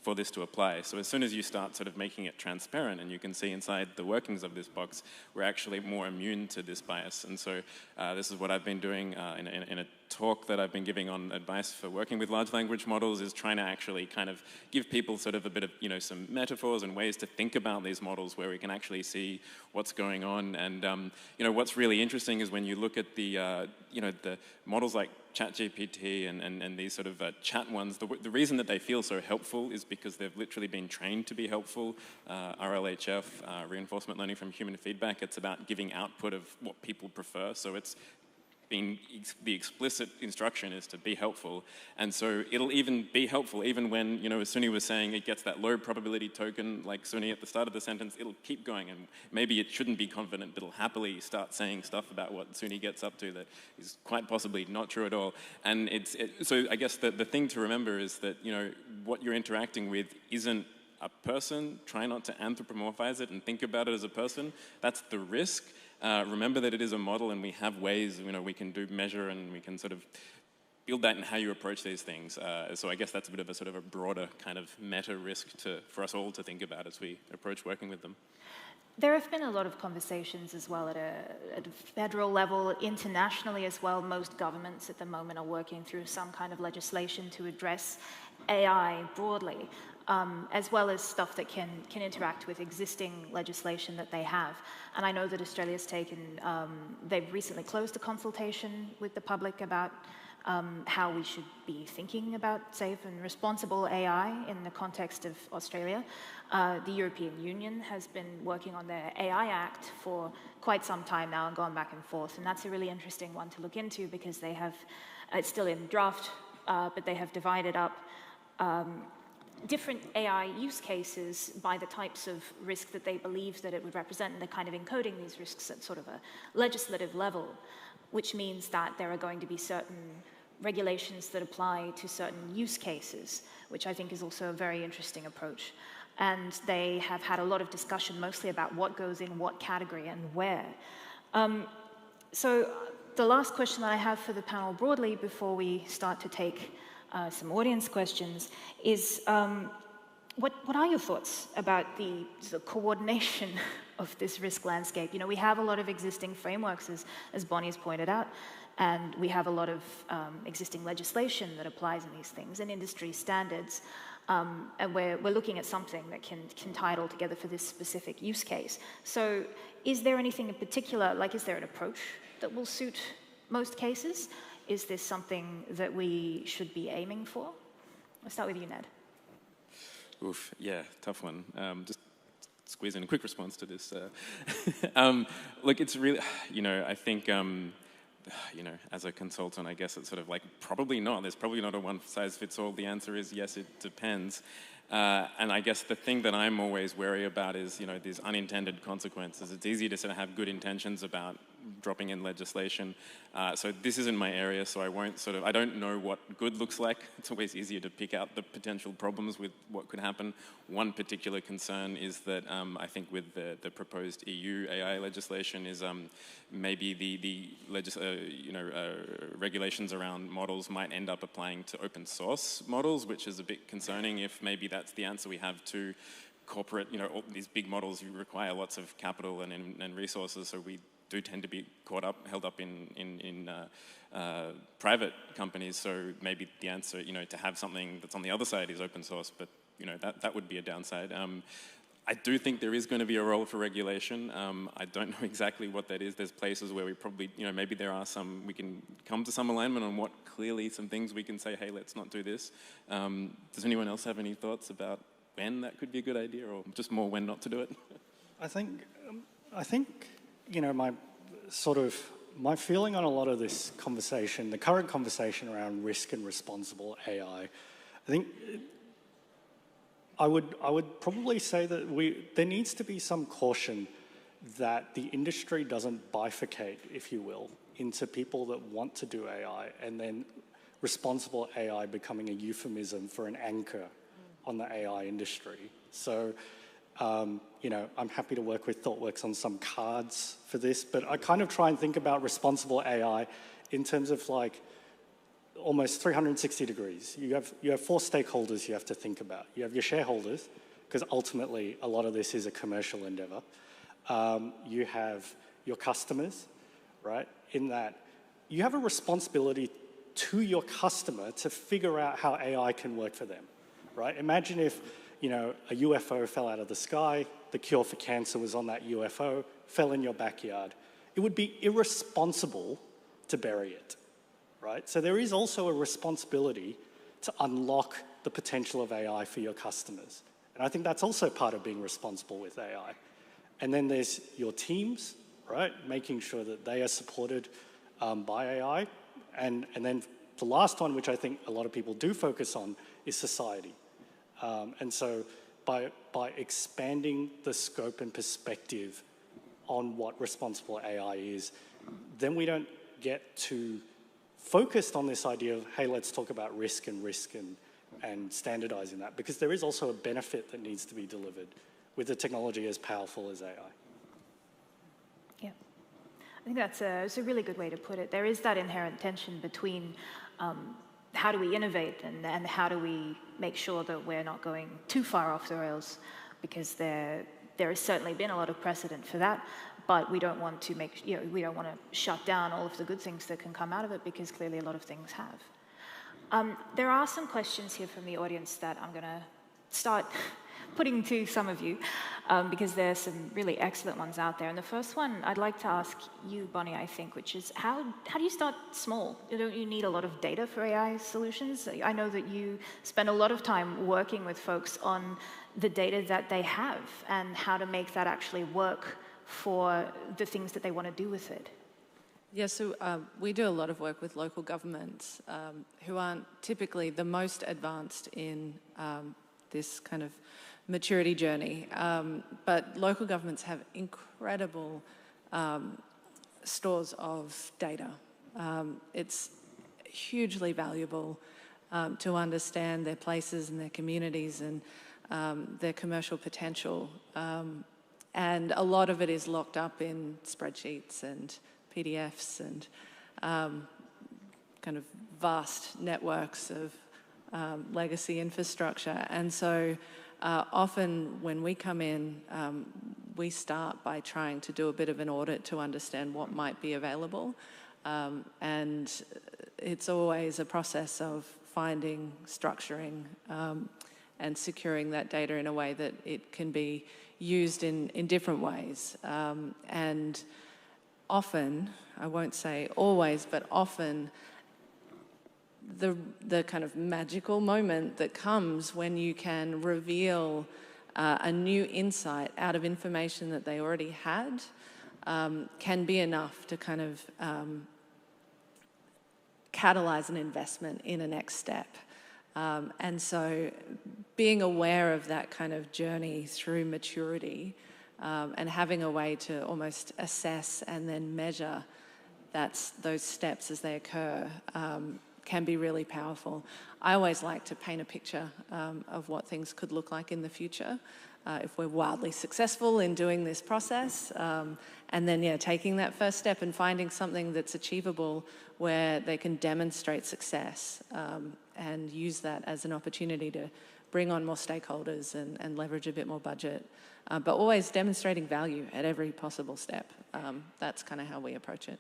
for this to apply. So as soon as you start sort of making it transparent and you can see inside the workings of this box, we're actually more immune to this bias. And so this is what I've been doing in a talk that I've been giving on advice for working with large language models, is trying to actually kind of give people sort of a bit of, some metaphors and ways to think about these models where we can actually see what's going on. And, what's really interesting is when you look at the models like ChatGPT and these sort of chat ones, the reason that they feel so helpful is because they've literally been trained to be helpful. RLHF, reinforcement learning from human feedback, it's about giving output of what people prefer. So it's the explicit instruction is to be helpful, and so it'll even be helpful even when, as Suni was saying, it gets that low probability token like Suni at the start of the sentence. It'll keep going, and maybe it shouldn't be confident, but it'll happily start saying stuff about what Suni gets up to that is quite possibly not true at all. And so I guess the thing to remember is that, what you're interacting with isn't a person. Try not to anthropomorphize it and think about it as a person. That's the risk. Remember that it is a model, and we have ways, we can measure, and we can sort of build that in how you approach these things. So I guess that's a bit of a sort of a broader kind of meta risk for us all to think about as we approach working with them. There have been a lot of conversations as well at a federal level, internationally as well. Most governments at the moment are working through some kind of legislation to address AI broadly, as well as stuff that can interact with existing legislation that they have. And I know that Australia's they've recently closed a consultation with the public about how we should be thinking about safe and responsible AI in the context of Australia. The European Union has been working on their AI Act for quite some time now and gone back and forth, and that's a really interesting one to look into, because it's still in draft, but they have divided up different AI use cases by the types of risk that they believe that it would represent, and they're kind of encoding these risks at sort of a legislative level, which means that there are going to be certain regulations that apply to certain use cases, which I think is also a very interesting approach. And they have had a lot of discussion mostly about what goes in what category and where. So the last question that I have for the panel broadly before we start to take some audience questions is, what are your thoughts about the coordination of this risk landscape? We have a lot of existing frameworks, as Bonnie's pointed out, and we have a lot of existing legislation that applies in these things and industry standards, and we're looking at something that can tie it all together for this specific use case. So is there anything in particular, is there an approach that will suit most cases? Is this something that we should be aiming for? I'll start with you, Ned. Oof, yeah, tough one. Just squeeze in a quick response to this. Look, it's really, I think, as a consultant, I guess it's sort of probably not. There's probably not a one-size-fits-all. The answer is yes, it depends. And I guess the thing that I'm always wary about is, these unintended consequences. It's easy to sort of have good intentions about dropping in legislation. So this isn't my area, so I don't know what good looks like. It's always easier to pick out the potential problems with what could happen. One particular concern is that I think with the proposed EU AI legislation is maybe the regulations around models might end up applying to open source models, which is a bit concerning if maybe that's the answer we have to corporate, all these big models require lots of capital and resources, so we do tend to be held up in private companies. So maybe the answer, to have something that's on the other side is open source, but that would be a downside. I do think there is going to be a role for regulation. I don't know exactly what that is. There's places where we probably, maybe there are some, we can come to some alignment on what clearly some things we can say, hey, let's not do this. Does anyone else have any thoughts about when that could be a good idea, or just more when not to do it? I think my feeling on a lot of this conversation, the current conversation around risk and responsible AI, I think I would probably say that there needs to be some caution that the industry doesn't bifurcate, if you will, into people that want to do AI and then responsible AI becoming a euphemism for an anchor on the AI industry. So, I'm happy to work with Thoughtworks on some cards for this, but I kind of try and think about responsible AI in terms of like almost 360 degrees. You have four stakeholders you have to think about. You have your shareholders, because ultimately a lot of this is a commercial endeavor. You have your customers, right? In that you have a responsibility to your customer to figure out how AI can work for them, right? Imagine if, a UFO fell out of the sky, the cure for cancer was on that UFO, fell in your backyard. It would be irresponsible to bury it, right? So there is also a responsibility to unlock the potential of AI for your customers. And I think that's also part of being responsible with AI. And then there's your teams, right? Making sure that they are supported by AI. And then the last one, which I think a lot of people do focus on, is society. And so by expanding the scope and perspective on what responsible AI is, then we don't get too focused on this idea of, hey, let's talk about risk and standardizing that, because there is also a benefit that needs to be delivered with a technology as powerful as AI. Yeah, I think that's a really good way to put it. There is that inherent tension between how do we innovate and how do we make sure that we're not going too far off the rails, because there has certainly been a lot of precedent for that, but we don't want to we don't want to shut down all of the good things that can come out of it, because clearly a lot of things have. There are some questions here from the audience that I'm going to start putting to some of you, because there's some really excellent ones out there. And the first one I'd like to ask you, Bonnie, I think, which is how do you start small? Don't you need a lot of data for AI solutions? I know that you spend a lot of time working with folks on the data that they have and how to make that actually work for the things that they want to do with it. Yeah, so we do a lot of work with local governments who aren't typically the most advanced in this kind of maturity journey. But local governments have incredible stores of data. It's hugely valuable to understand their places and their communities and their commercial potential. And a lot of it is locked up in spreadsheets and PDFs and kind of vast networks of legacy infrastructure. And so often when we come in, we start by trying to do a bit of an audit to understand what might be available. And it's always a process of finding, structuring, and securing that data in a way that it can be used in different ways. And often, I won't say always, but often, the kind of magical moment that comes when you can reveal a new insight out of information that they already had can be enough to kind of catalyze an investment in a next step. And so being aware of that kind of journey through maturity and having a way to almost assess and then measure those steps as they occur can be really powerful. I always like to paint a picture of what things could look like in the future if we're wildly successful in doing this process. And then, taking that first step and finding something that's achievable where they can demonstrate success and use that as an opportunity to bring on more stakeholders and leverage a bit more budget, but always demonstrating value at every possible step. That's kind of how we approach it.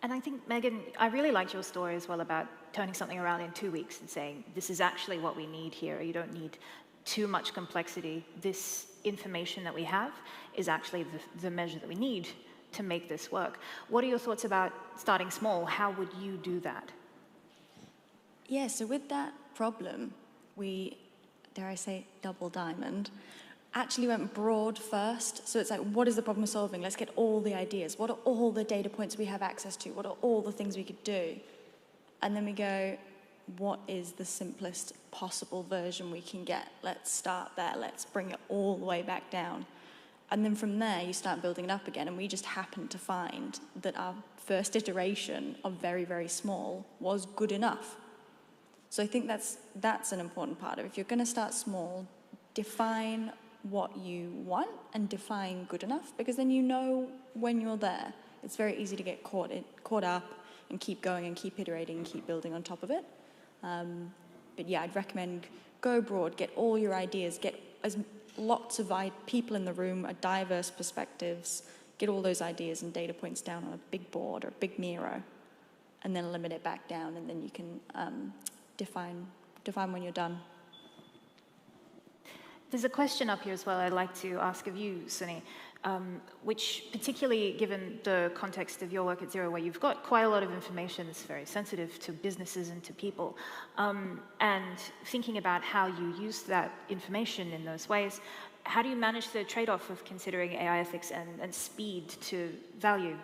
And I think, Megan, I really liked your story as well about turning something around in 2 weeks and saying, this is actually what we need here. You don't need too much complexity, this information that we have is actually the measure that we need to make this work. What are your thoughts about starting small? How would you do that? Yeah, so with that problem, we, dare I say, double diamond, actually went broad first. So it's like, what is the problem we're solving? Let's get all the ideas. What are all the data points we have access to? What are all the things we could do? And then we go, what is the simplest possible version we can get? Let's start there. Let's bring it all the way back down. And then from there, you start building it up again. And we just happened to find that our first iteration of very, very small was good enough. So I think that's an important part of it. If you're going to start small, define what you want and define good enough, because then you know when you're there. It's very easy to get caught up and keep going and keep iterating and keep building on top of it. But yeah, I'd recommend go broad, get all your ideas, get as lots of people in the room, diverse perspectives, get all those ideas and data points down on a big board or a big Miro, and then limit it back down, and then you can define when you're done. There's a question up here as well I'd like to ask of you, Sunny, which particularly given the context of your work at Xero, where you've got quite a lot of information that's very sensitive to businesses and to people, and thinking about how you use that information in those ways, how do you manage the trade-off of considering AI ethics and speed to value?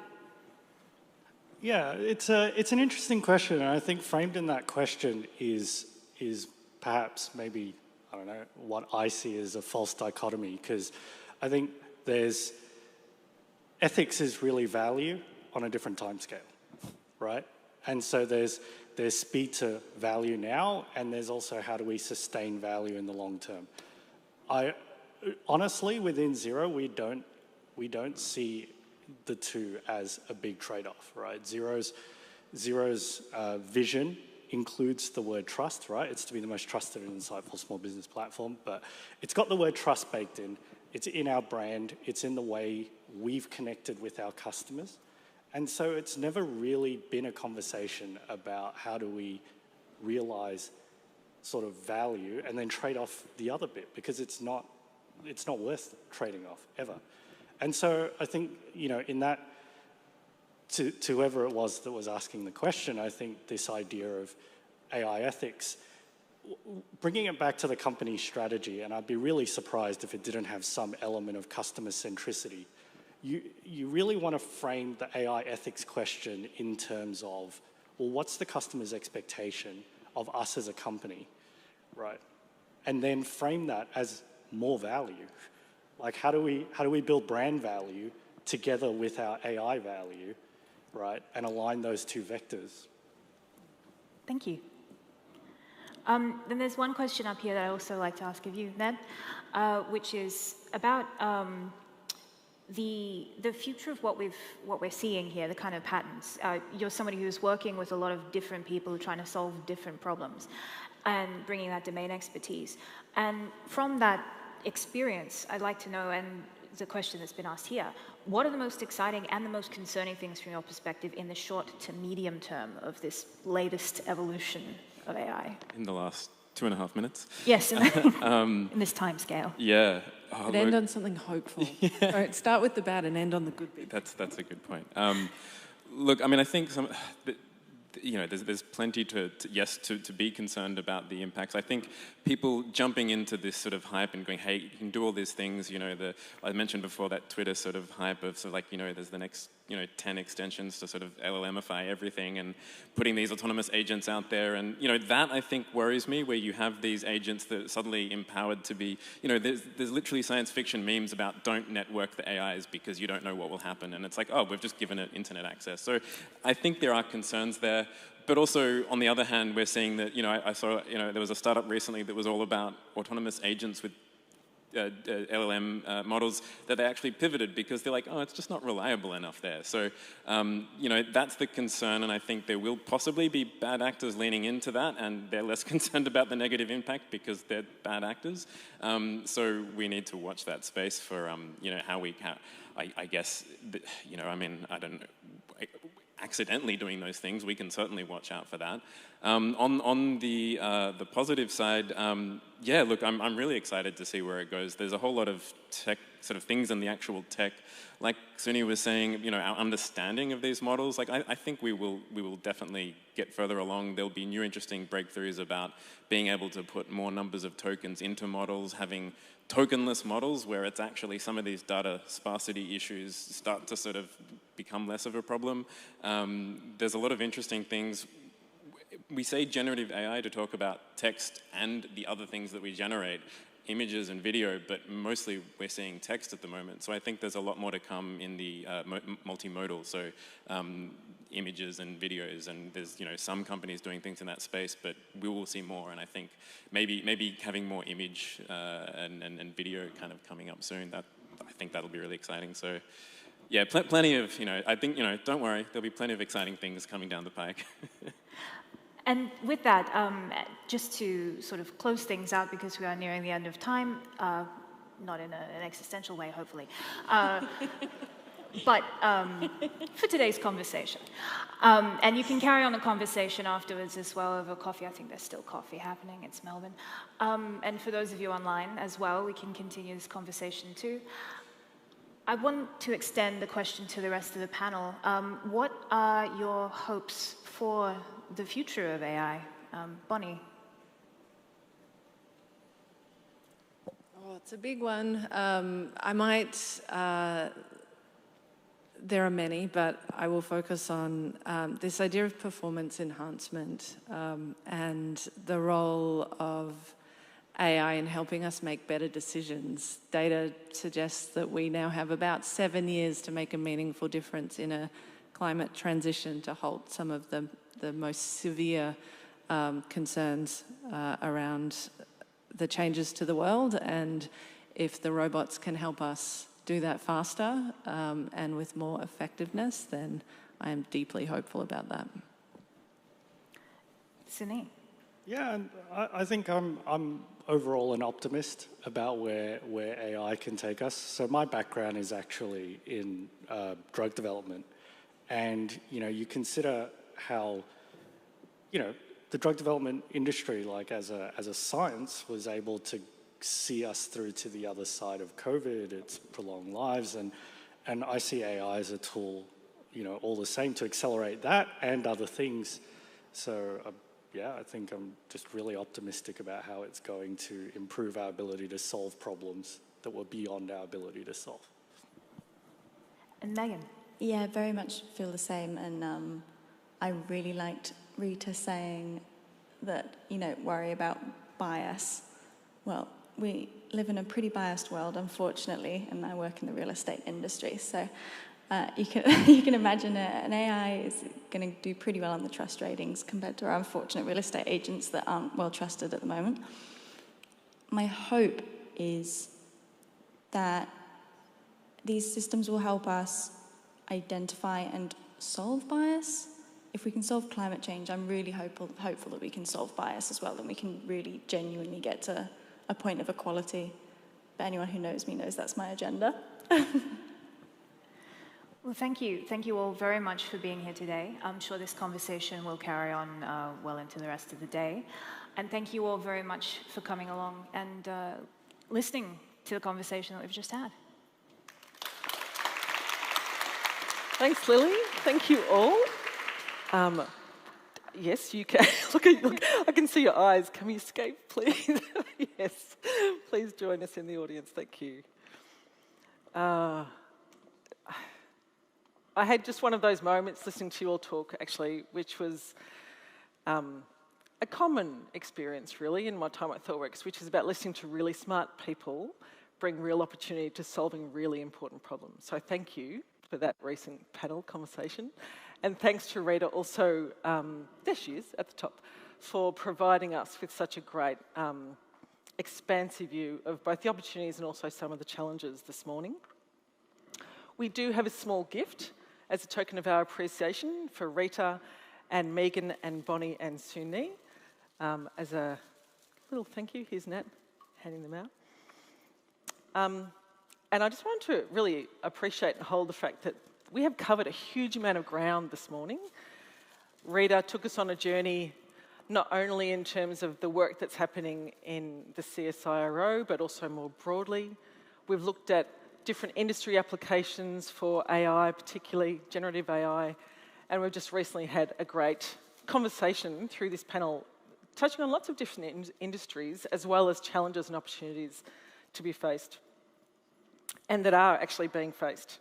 Yeah, it's an interesting question, and I think framed in that question is perhaps maybe, I don't know, what I see as a false dichotomy, because I think there's ethics is really value on a different time scale, right? And so there's speed to value now, and there's also how do we sustain value in the long term. Honestly, within Xero, we don't see the two as a big trade-off, right? Xero's vision includes the word trust, right? It's to be the most trusted and insightful small business platform, but it's got the word trust baked in. It's in our brand. It's in the way we've connected with our customers. And so it's never really been a conversation about how do we realize sort of value and then trade off the other bit, because it's not worth trading off ever. And so I think, in that, to whoever it was that was asking the question, I think this idea of AI ethics, bringing it back to the company strategy, and I'd be really surprised if it didn't have some element of customer centricity. You really want to frame the AI ethics question in terms of, well, what's the customer's expectation of us as a company, right? And then frame that as more value. Like, how do we build brand value together with our AI value, right? And align those two vectors. Thank you. Then there's one question up here that I also like to ask of you, Ned, which is about the future of what we're seeing here, the kind of patterns. You're somebody who's working with a lot of different people trying to solve different problems and bringing that domain expertise. And from that experience, I'd like to know, and the question that's been asked here, what are the most exciting and the most concerning things from your perspective in the short to medium term of this latest evolution of AI? In the last 2.5 minutes? Yes, in this time scale. Yeah. But end on something hopeful. Yeah. Right, start with the bad and end on the good bit. That's a good point. Look, I mean, I think there's plenty to be concerned about the impacts. I think people jumping into this sort of hype and going, hey, you can do all these things, I mentioned before that Twitter sort of hype of sort of like, there's the next, 10 extensions to sort of LLMify everything and putting these autonomous agents out there. And, that I think worries me, where you have these agents that are suddenly empowered to be, there's literally science fiction memes about don't network the AIs because you don't know what will happen. And it's like, oh, we've just given it internet access. So I think there are concerns there. But also, on the other hand, we're seeing that, I saw, there was a startup recently that was all about autonomous agents with LLM models that they actually pivoted because they're like, oh, it's just not reliable enough there. So, that's the concern, and I think there will possibly be bad actors leaning into that, and they're less concerned about the negative impact because they're bad actors. So we need to watch that space for, I guess, I mean, I don't know. accidentally doing those things, we can certainly watch out for that. On the positive side, yeah, look, I'm really excited to see where it goes. There's a whole lot of tech sort of things in the actual tech. Like Suni was saying, you know, our understanding of these models, like I think we will definitely get further along. There'll be new interesting breakthroughs about being able to put more numbers of tokens into models, having tokenless models where it's actually some of these data sparsity issues start to sort of become less of a problem. There's a lot of interesting things. We say generative AI to talk about text and the other things that we generate, images and video, but mostly we're seeing text at the moment. So I think there's a lot more to come in the multimodal, so images and videos, and there's, you know, some companies doing things in that space, but we will see more, and I think maybe having more image and video kind of coming up soon, I think that'll be really exciting. So yeah, plenty of, you know, I think, you know, don't worry, there'll be plenty of exciting things coming down the pike. And with that, just to sort of close things out, because we are nearing the end of time, not in an existential way, hopefully, but for today's conversation. And you can carry on the conversation afterwards as well over coffee. I think there's still coffee happening. It's Melbourne. And for those of you online as well, we can continue this conversation too. I want to extend the question to the rest of the panel. What are your hopes for the future of AI? Bonnie? Oh, it's a big one. There are many, but I will focus on this idea of performance enhancement and the role of AI in helping us make better decisions. Data suggests that we now have about 7 years to make a meaningful difference in a climate transition to halt some of the most severe concerns around the changes to the world. And if the robots can help us do that faster and with more effectiveness, then I am deeply hopeful about that. Suni? Yeah, and I think I'm overall an optimist about where AI can take us. So my background is actually in drug development, and you know, you consider how, you know, the drug development industry, like as a science, was able to see us through to the other side of COVID, its prolonged lives, and I see AI as a tool, you know, all the same to accelerate that and other things. So yeah, I think I'm just really optimistic about how it's going to improve our ability to solve problems that were beyond our ability to solve. And Megan? Yeah, very much feel the same. And I really liked Rita saying that, you know, worry about bias. Well, we live in a pretty biased world, unfortunately, and I work in the real estate industry. So you can imagine an AI is going to do pretty well on the trust ratings compared to our unfortunate real estate agents that aren't well trusted at the moment. My hope is that these systems will help us identify and solve bias. If we can solve climate change, I'm really hopeful that we can solve bias as well, and we can really genuinely get to a point of equality. But anyone who knows me knows that's my agenda. Well, thank you. Thank you all very much for being here today. I'm sure this conversation will carry on well into the rest of the day. And thank you all very much for coming along and listening to the conversation that we've just had. Thanks, Lily. Thank you all. Yes, you can. Look, I can see your eyes. Can we escape, please? Yes. Please join us in the audience. Thank you. I had just one of those moments listening to you all talk, actually, which was a common experience, really, in my time at Thoughtworks, which is about listening to really smart people bring real opportunity to solving really important problems. So thank you for that recent panel conversation. And thanks to Rita also, there she is at the top, for providing us with such a great expansive view of both the opportunities and also some of the challenges this morning. We do have a small gift as a token of our appreciation for Rita and Megan and Bonnie and Suni. As a little thank you, here's Nat handing them out. And I just wanted to really appreciate and hold the fact that we have covered a huge amount of ground this morning. Rita took us on a journey not only in terms of the work that's happening in the CSIRO, but also more broadly. We've looked at different industry applications for AI, particularly generative AI, and we've just recently had a great conversation through this panel touching on lots of different industries, as well as challenges and opportunities to be faced, and that are actually being faced.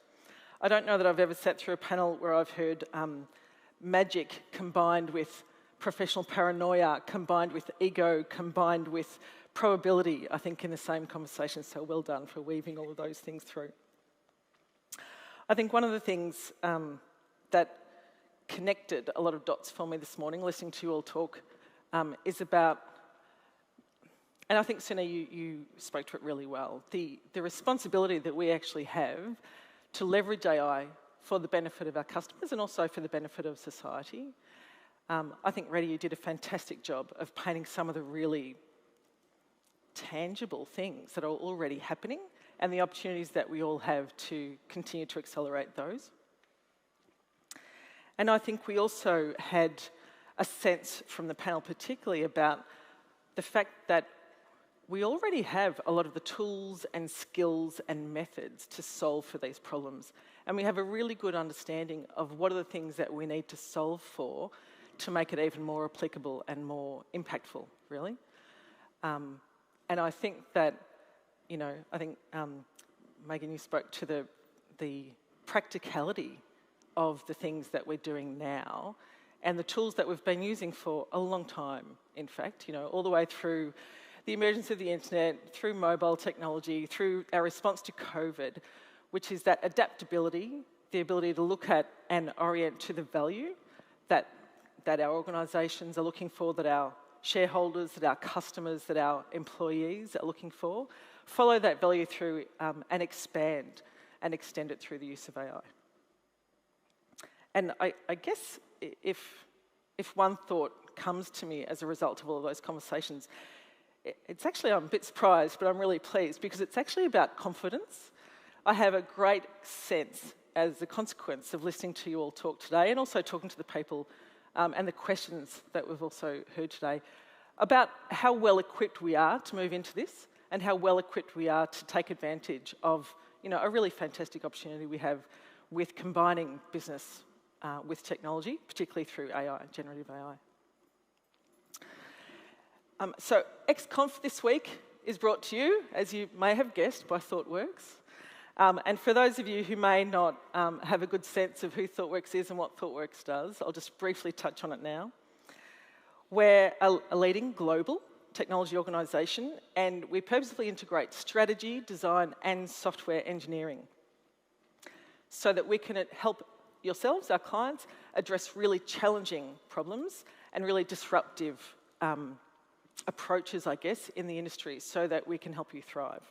I don't know that I've ever sat through a panel where I've heard magic combined with professional paranoia, combined with ego, combined with probability, I think, in the same conversation. So well done for weaving all of those things through. I think one of the things that connected a lot of dots for me this morning, listening to you all talk, is about, and I think, Suna, you spoke to it really well, the responsibility that we actually have to leverage AI for the benefit of our customers and also for the benefit of society. I think, Rita, you did a fantastic job of painting some of the really tangible things that are already happening and the opportunities that we all have to continue to accelerate those. And I think we also had a sense from the panel particularly about the fact that we already have a lot of the tools and skills and methods to solve for these problems. And we have a really good understanding of what are the things that we need to solve for to make it even more applicable and more impactful, really. And I think that, Megan, you spoke to the practicality of the things that we're doing now and the tools that we've been using for a long time, in fact, all the way through the emergence of the internet, through mobile technology, through our response to COVID, which is that adaptability, the ability to look at and orient to the value that our organisations are looking for, that our shareholders, that our customers, that our employees are looking for, follow that value through and expand and extend it through the use of AI. And I guess if one thought comes to me as a result of all of those conversations, it's actually, I'm a bit surprised, but I'm really pleased because it's actually about confidence. I have a great sense as a consequence of listening to you all talk today and also talking to the people and the questions that we've also heard today about how well equipped we are to move into this and how well equipped we are to take advantage of a really fantastic opportunity we have with combining business with technology, particularly through AI, generative AI. So XConf this week is brought to you, as you may have guessed, by Thoughtworks. And for those of you who may not have a good sense of who Thoughtworks is and what Thoughtworks does, I'll just briefly touch on it now. We're a leading global technology organisation, and we purposefully integrate strategy, design, and software engineering so that we can help yourselves, our clients, address really challenging problems and really disruptive approaches, I guess, in the industry so that we can help you thrive.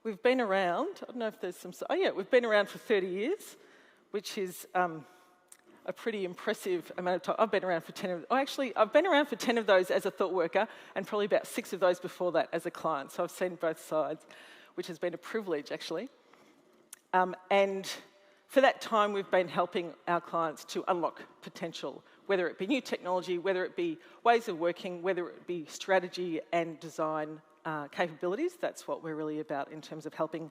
We've been around, I don't know if there's some, we've been around for 30 years, which is a pretty impressive amount of time. I've been around for 10 of, I've been around for 10 of those as a thought worker and probably about 6 of those before that as a client. So I've seen both sides, which has been a privilege, actually. And for that time, we've been helping our clients to unlock potential, whether it be new technology, whether it be ways of working, whether it be strategy and design capabilities. That's what we're really about in terms of helping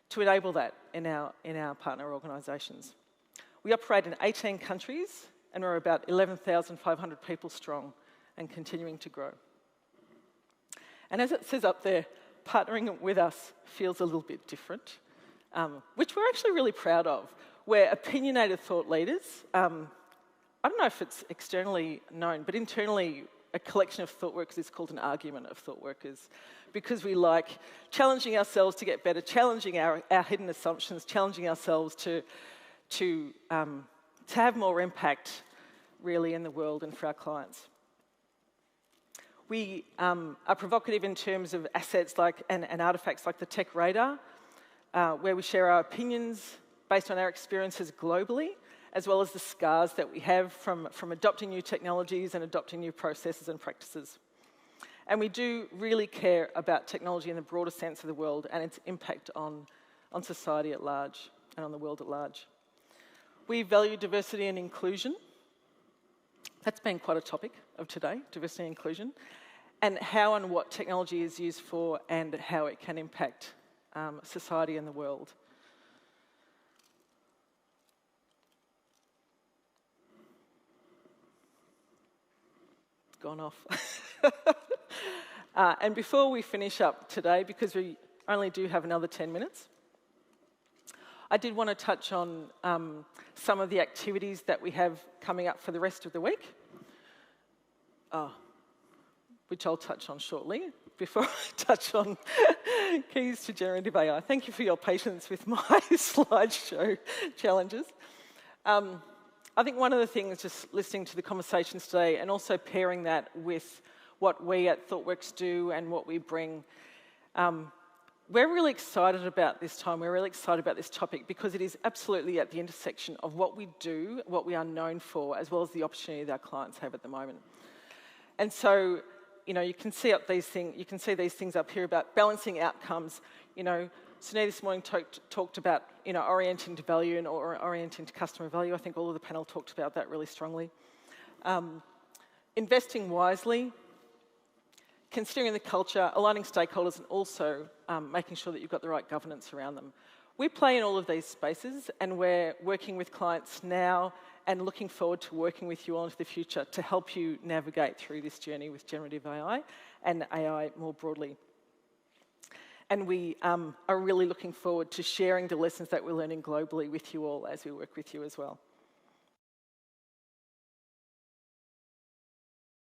to enable that in our partner organisations. We operate in 18 countries and we're about 11,500 people strong and continuing to grow. And as it says up there, partnering with us feels a little bit different, which we're actually really proud of. We're opinionated thought leaders. I don't know if it's externally known, but internally, a collection of thought workers is called an argument of thought workers because we like challenging ourselves to get better, challenging our hidden assumptions, challenging ourselves to have more impact really in the world and for our clients. We are provocative in terms of assets like and artifacts like the tech radar, where we share our opinions based on our experiences globally, as well as the scars that we have from adopting new technologies and adopting new processes and practices. And we do really care about technology in the broader sense of the world and its impact on society at large. and on the world at large. We value diversity and inclusion. That's been quite a topic of today, diversity and inclusion, and how and what technology is used for and how it can impact society and the world. Gone off. And before we finish up today, because we only do have another 10 minutes, I did want to touch on some of the activities that we have coming up for the rest of the week, which I'll touch on shortly, before I touch on keys to generative AI. Thank you for your patience with my slideshow challenges. I think one of the things, just listening to the conversations today and also pairing that with what we at Thoughtworks do and what we bring, we're really excited about this time. We're really excited about this topic because it is absolutely at the intersection of what we do, what we are known for, as well as the opportunity that our clients have at the moment. And so, you know, you can see these things up here about balancing outcomes. You know, Sunita this morning talked about, you know, orienting to value and or orienting to customer value. I think all of the panel talked about that really strongly. Investing wisely, considering the culture, aligning stakeholders, and also making sure that you've got the right governance around them. We play in all of these spaces, and we're working with clients now and looking forward to working with you all into the future to help you navigate through this journey with generative AI and AI more broadly. And we are really looking forward to sharing the lessons that we're learning globally with you all as we work with you as well.